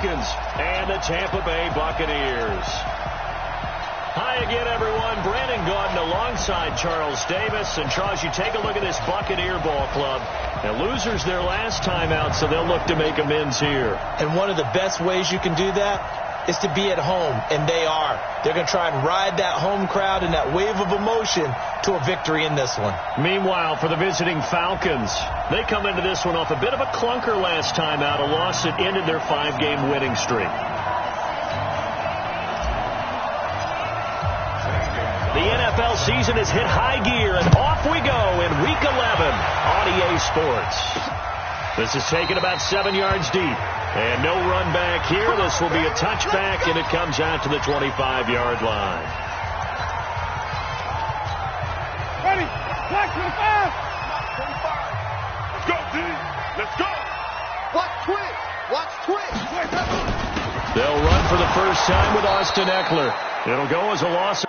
Falcons and the Tampa Bay Buccaneers. Hi again, everyone. Brandon Gaudin alongside Charles Davis. And, Charles, you take a look at this Buccaneer ball club. And losers their last time out, so they'll look to make amends here. And one of the best ways you can do that is to be at home, and they are. They're going to try and ride that home crowd and that wave of emotion to a victory in this one. Meanwhile, for the visiting Falcons, they come into this one off a bit of a clunker last time out, a loss that ended their 5-game winning streak. The NFL season has hit high gear, and off we go in Week 11 on EA Sports. This is taken about 7 yards deep. And no run back here. This will be a touchback, and it comes out to the 25-yard line. Ready? Black 25. 25. Let's go, D. Let's go. Watch twitch. Watch twitch. They'll run for the first time with Austin Eckler. It'll go as a loss.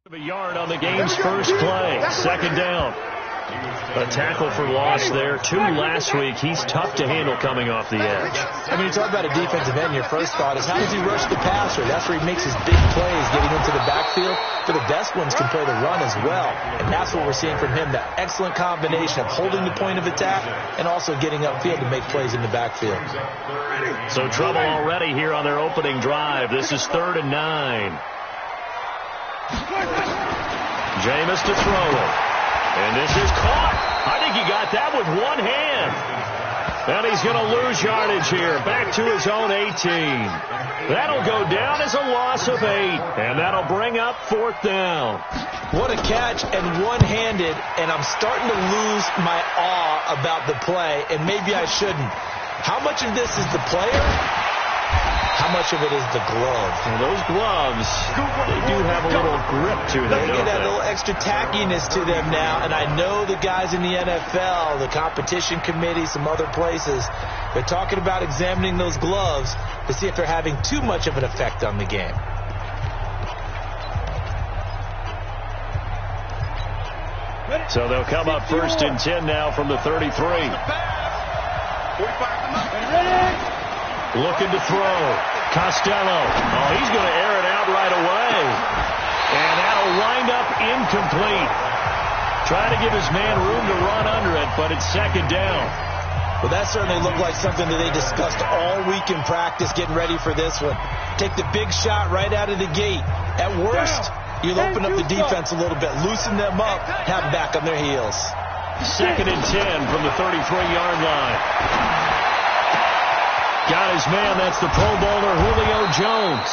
A yard on the game's first play. Second down. A tackle for loss there. 2 last week. He's tough to handle coming off the edge. I mean, you talk about a defensive end, your first thought is how does he rush the passer? That's where he makes his big plays getting into the backfield. For the best ones can play the run as well. And that's what we're seeing from him, that excellent combination of holding the point of attack and also getting upfield to make plays in the backfield. So trouble already here on their opening drive. This is 3rd and 9. Jameis to throw it. And this is caught. I think he got that with one hand. And he's going to lose yardage here. Back to his own 18. That'll go down as a loss of 8. And that'll bring up 4th down. What a catch, and one-handed. And I'm starting to lose my awe about the play. And maybe I shouldn't. How much of this is the player? How much of it is the glove? Well, those gloves, they do have a little grip to them, They don't get that they? little extra tackiness to them now, and I know the guys in the NFL, the competition committee, some other places, they're talking about examining those gloves to see if they're having too much of an effect on the game. So they'll come up 1st and 10 now from the 33. Looking to throw. Costello. Oh, he's going to air it out right away. And that'll wind up incomplete. Trying to give his man room to run under it, but it's 2nd down. Well, that certainly looked like something that they discussed all week in practice getting ready for this one. Take the big shot right out of the gate. At worst, you'll open up the defense a little bit, loosen them up, have them back on their heels. 2nd and 10 from the 33-yard line. Got his man. That's the Pro Bowler Julio Jones.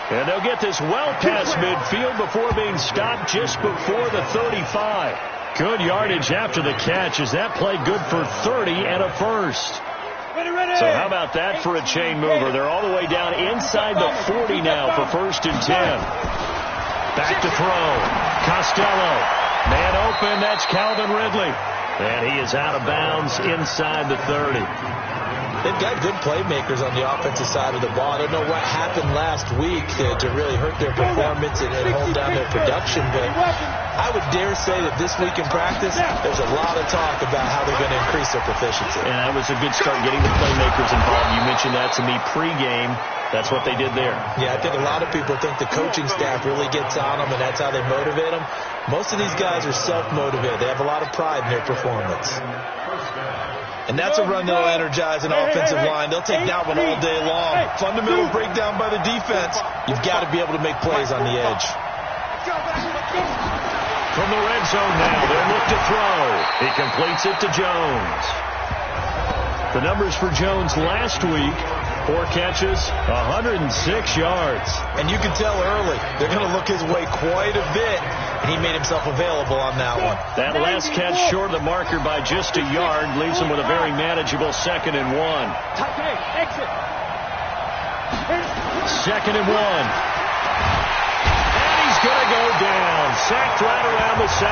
And they'll get this well past midfield before being stopped just before the 35. Good yardage after the catch as that play good for 30 and a first. So how about that for a chain mover? They're all the way down inside the 40 now for 1st and 10. Back to throw. Costello. Man open. That's Calvin Ridley. And he is out of bounds inside the 30. They've got good playmakers on the offensive side of the ball. I don't know what happened last week to really hurt their performance and hold down their production, but I would dare say that this week in practice, there's a lot of talk about how they're going to increase their proficiency. And that was a good start getting the playmakers involved. You mentioned that to me pregame. That's what they did there. Yeah, I think a lot of people think the coaching staff really gets on them, and that's how they motivate them. Most of these guys are self-motivated. They have a lot of pride in their performance. And that's a run that'll energize an offensive line. They'll take that one all day long. Fundamental breakdown by the defense. You've got to be able to make plays on the edge. From the red zone now, they'll look to throw. He completes it to Jones. The numbers for Jones last week, 4 catches, 106 yards. And you can tell early, they're going to look his way quite a bit, and he made himself available on that one. That last catch short of the marker by just a yard leaves him with a very manageable 2nd and 1. 2nd and 1. Going to go down. Sacked right around the 17.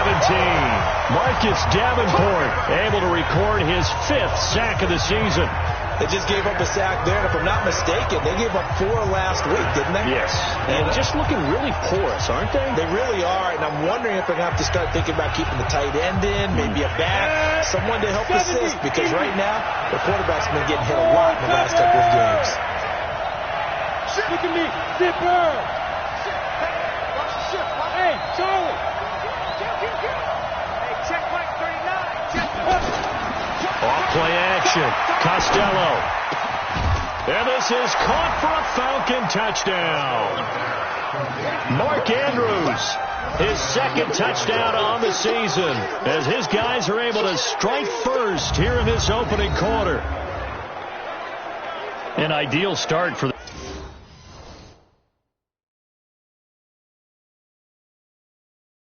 Marcus Davenport able to record his 5th sack of the season. They just gave up a sack there, and if I'm not mistaken, they gave up 4 last week, didn't they? Yes. And just looking really porous, aren't they? They really are, and I'm wondering if they're going to have to start thinking about keeping the tight end in, maybe a back, someone to help assist, because right now, the quarterback's been getting hit a lot in the last couple of games. Look at me, Zipper! Hey, Charlie! Hey, check Mike 39. Off-play action. Costello. And this is caught for a Falcon touchdown. Mark Andrews, his second touchdown on the season, as his guys are able to strike first here in this opening quarter. An ideal start for the